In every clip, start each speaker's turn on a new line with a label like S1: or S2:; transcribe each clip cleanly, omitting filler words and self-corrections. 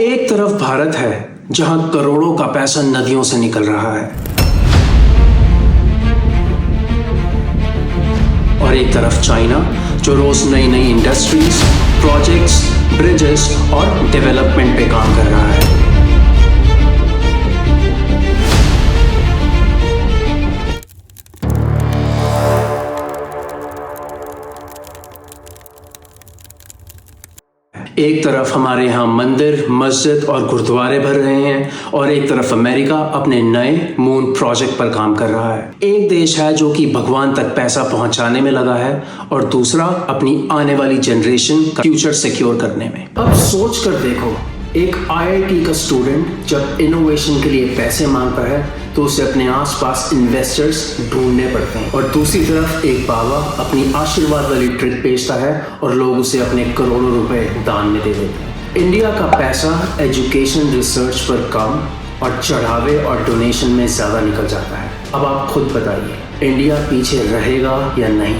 S1: एक तरफ भारत है जहां करोड़ों का पैसा नदियों से निकल रहा है, और एक तरफ चाइना जो रोज नई नई इंडस्ट्रीज, प्रोजेक्ट्स, ब्रिजेस और डेवलपमेंट पे काम कर रहा है। एक तरफ हमारे यहाँ मंदिर, मस्जिद और गुरुद्वारे भर रहे हैं, और एक तरफ अमेरिका अपने नए मून प्रोजेक्ट पर काम कर रहा है। एक देश है जो कि भगवान तक पैसा पहुंचाने में लगा है, और दूसरा अपनी आने वाली जनरेशन का फ्यूचर सिक्योर करने में। अब सोच कर देखो, एक IIT का स्टूडेंट जब इनोवेशन के लिए पैसे मांगता है तो उसे अपने आसपास इन्वेस्टर्स ढूंढने पड़ते हैं, और दूसरी तरफ एक बाबा अपनी आशीर्वाद वाली ट्रिक बेचता है और लोग उसे अपने करोड़ों रुपए दान में दे देते हैं। इंडिया का पैसा एजुकेशन रिसर्च पर कम और चढ़ावे और डोनेशन में ज्यादा निकल जाता है। अब आप खुद बताइए, इंडिया पीछे रहेगा या नहीं?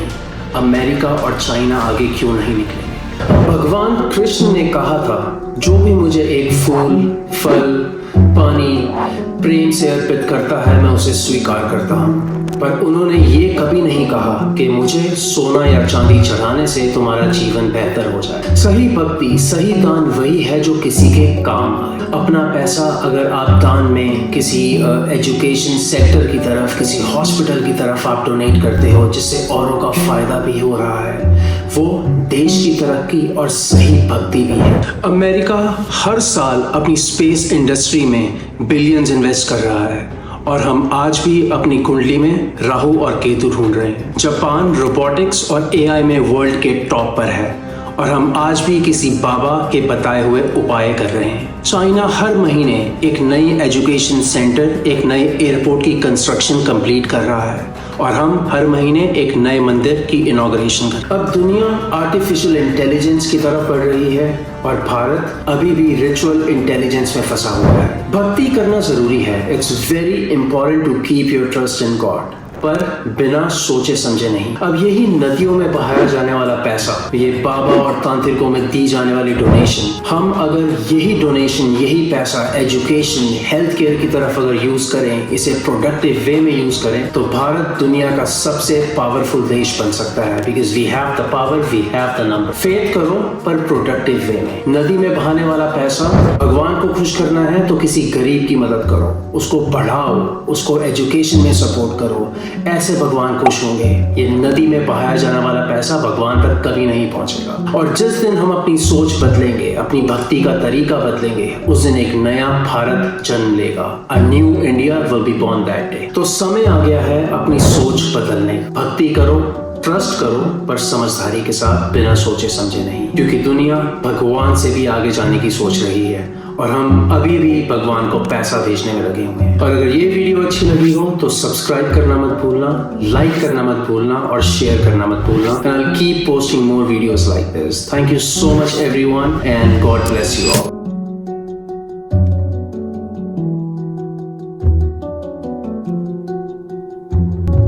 S1: अमेरिका और चाइना आगे क्यों नहीं निकलेंगे? भगवान कृष्ण ने कहा था, जो भी मुझे एक फूल, फल, पानी प्रेम से अर्पित करता है मैं उसे स्वीकार करता हूँ। पर उन्होंने ये कभी नहीं कहा कि मुझे सोना या चांदी चढ़ाने से तुम्हारा जीवन बेहतर हो जाए। सही भक्ति, सही दान वही है जो किसी के काम आए। अपना पैसा अगर आप दान में किसी एजुकेशन सेक्टर की तरफ, किसी हॉस्पिटल की तरफ आप डोनेट करते हो जिससे औरों का फायदा भी हो रहा है, वो देश की तरक्की और सही भक्ति भी है। अमेरिका हर साल अपनी स्पेस इंडस्ट्री में बिलियंस इन्वेस्ट कर रहा है, और हम आज भी अपनी कुंडली में राहु और केतु ढूंढ रहे हैं। जापान रोबोटिक्स और AI में वर्ल्ड के टॉप पर है, और हम आज भी किसी बाबा के बताए हुए उपाय कर रहे हैं। चाइना हर महीने एक नई एजुकेशन सेंटर, एक नए एयरपोर्ट की कंस्ट्रक्शन कंप्लीट कर रहा है, और हम हर महीने एक नए मंदिर की इनॉग्रेशन कर। अब दुनिया आर्टिफिशियल इंटेलिजेंस की तरफ बढ़ रही है, और भारत अभी भी रिचुअल इंटेलिजेंस में फंसा हुआ है। भक्ति करना जरूरी है, it's very important to keep your trust in God, पर बिना सोचे समझे नहीं। अब यही नदियों में बहाया जाने वाला पैसा, ये बाबा और तांत्रिकों में दी जाने वाली डोनेशन, हम अगर यही डोनेशन, यही पैसा एजुकेशन, हेल्थ केयर की तरफ अगर यूज करें, इसे प्रोडक्टिव वे में यूज करें, तो भारत दुनिया का सबसे पावरफुल देश बन सकता है। Because we have the power, we have the number. Faith करो पर प्रोडक्टिव वे में। नदी में बहाने वाला पैसा भगवान को खुश करना है तो किसी गरीब की मदद करो, उसको बढ़ाओ, उसको एजुकेशन में सपोर्ट करो, ऐसे भगवान खुश होंगे। ये नदी में बहाया जाने वाला पैसा भगवान तक कभी नहीं पहुंचेगा। और जिस दिन हम अपनी सोच बदलेंगे, अपनी भक्ति का तरीका बदलेंगे, उस दिन एक नया भारत जन्म लेगा। A new India will be born that day. तो समय आ गया है अपनी सोच बदलने। भक्ति करो, ट्रस्ट करो, पर समझदारी के साथ, बिना सोचे समझे नहीं, क्योंकि दुनिया भगवान से भी आगे जाने की सोच रही है, और हम अभी भी भगवान को पैसा भेजने में लगे हुए हैं। और अगर ये वीडियो अच्छी लगी हो तो सब्सक्राइब करना मत भूलना, लाइक करना मत भूलना, और शेयर करना मत भूलना। And I'll keep posting more videos like this. Thank you so much everyone, and God bless you all.